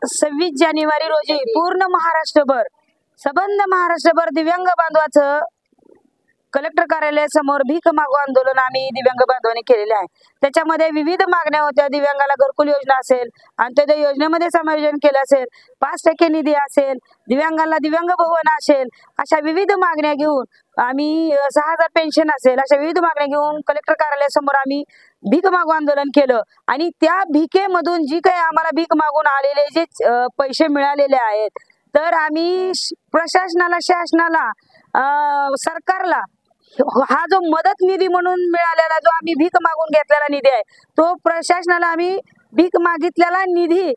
26 जानेवारी रोजी पूर्ण महाराष्ट्रभर, सबंध महाराष्ट्रभर दिव्यांग बांधवाचं कलेक्टर कार्यालयासमोर भीक मागू आंदोलन आम्ही दिव्यांग बांधवांनी केलेले आहे। त्याच्यामध्ये विविध मागण्या होत्या। दिव्यांगाला घरकुल योजना असेल, अंत्योदय योजनेमध्ये समायोजन केलं असेल, 5% निधी असेल, दिव्यांगाला दिव्यांग भवन असेल, अशा विविध मागण्या घेऊन आम्ही 6000 पेन्शन असेल, अशा विविध मागण्या घेऊन कलेक्टर कार्यालयासमोर आम्ही भीक मागू आंदोलन केलं। आणि त्या भीकेमधून जी काही आम्हाला भीक मागून आलेले जे पैसे मिळालेले आहेत, तर आम्ही प्रशासनाला, शासनाला, सरकारला हा जो मदत निधी म्हणून मिळालेला, जो आम्ही भीक मागून घेतलेला निधी आहे, तो प्रशासनाला आम्ही भीक मागितलेला निधी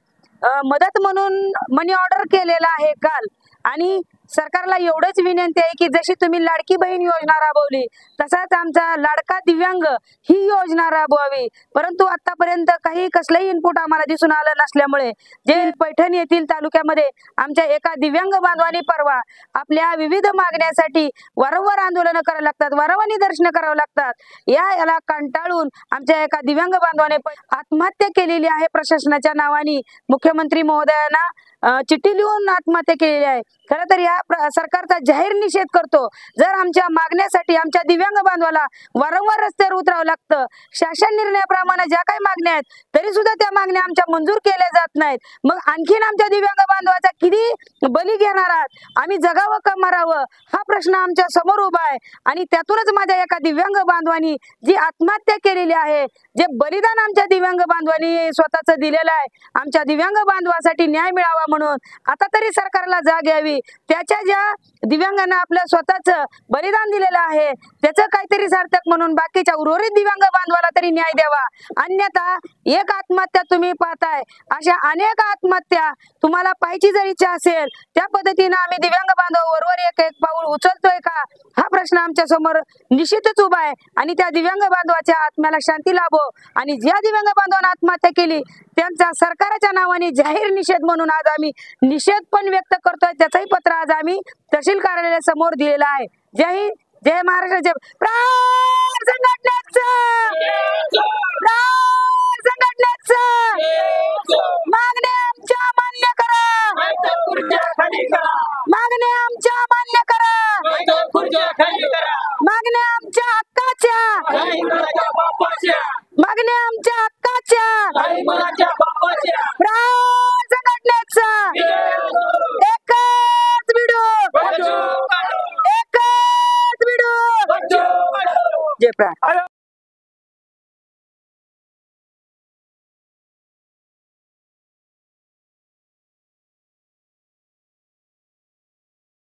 मदत म्हणून मनी ऑर्डर केलेला आहे काल। आणि सरकारला एवढंच विनंती आहे की जशी तुम्ही लाडकी बहीण योजना राबवली, तसाच आमचा लाडका दिव्यांग ही योजना राबवावी। परंतु आतापर्यंत काही कसलंही इनपुट आम्हाला दिसून आलं नसल्यामुळे जे पैठण येथील तालुक्यामध्ये आमच्या एका दिव्यांग बांधवांनी परवा आपल्या विविध मागण्यासाठी वारंवार आंदोलन करावं लागतात, वारंवार निदर्शनं करावं लागतात। याला कंटाळून आमच्या एका दिव्यांग बांधवाने आत्महत्या केलेली आहे। प्रशासनाच्या नावाने मुख्यमंत्री महोदयांना चिठ्ठी लिहून आत्महत्या केलेली आहे। खरं तर या सरकारचा जाहीर निषेध करतो। जर आमच्या मागण्यासाठी आमच्या दिव्यांग बांधवाला वारंवार रस्त्यावर उतरावं लागतं, शासन निर्णयाप्रमाणे ज्या काही मागण्या आहेत तरी सुद्धा त्या मागण्या आमच्या मंजूर केल्या जात नाहीत, मग आणखीन आमच्या दिव्यांग बांधवाचा किती बली घेणार आहात? आम्ही जगावं का मरावं हा प्रश्न आमच्या समोर उभा आहे। आणि त्यातूनच माझ्या एका दिव्यांग बांधवांनी जी आत्महत्या केलेली आहे, जे बलिदान आमच्या दिव्यांग बांधवांनी स्वतःच दिलेलं आहे, आमच्या दिव्यांग बांधवासाठी न्याय मिळावा म्हणून आता तरी सरकारला जाग यावी। त्याच्या ज्या दिव्यांगांना आपलं स्वतःच बलिदान दिलेलं आहे त्याचं काहीतरी सार्थक म्हणून बाकीच्या उर्वरित दिव्यांग बांधवाला तरी न्याय द्यावा। अन्यथा एक आत्महत्या तुम्ही पाहताय, अशा अनेक आत्महत्या तुम्हाला पाहायची जर इच्छा असेल, त्या पद्धतीने आम्ही दिव्यांग बांधव वरवर एक एक पाऊल उचलतोय का हा प्रश्न आमच्या समोर निश्चितच उभा आहे। आणि त्या दिव्यांग बांधवाच्या आत्म्याला शांती लाभो। आणि ज्या दिव्यांग बांधवांना आत्महत्या केली त्यांचा सरकारच्या नावाने जाहीर निषेध म्हणून आज आम्ही निषेध पण व्यक्त करतोय। त्याचंही पत्र आज आम्ही तहसील कार्यालयासमोर दिलेलं आहे। जय हिंद, जय महाराष्ट्र, जय संघटनेचं मागण्या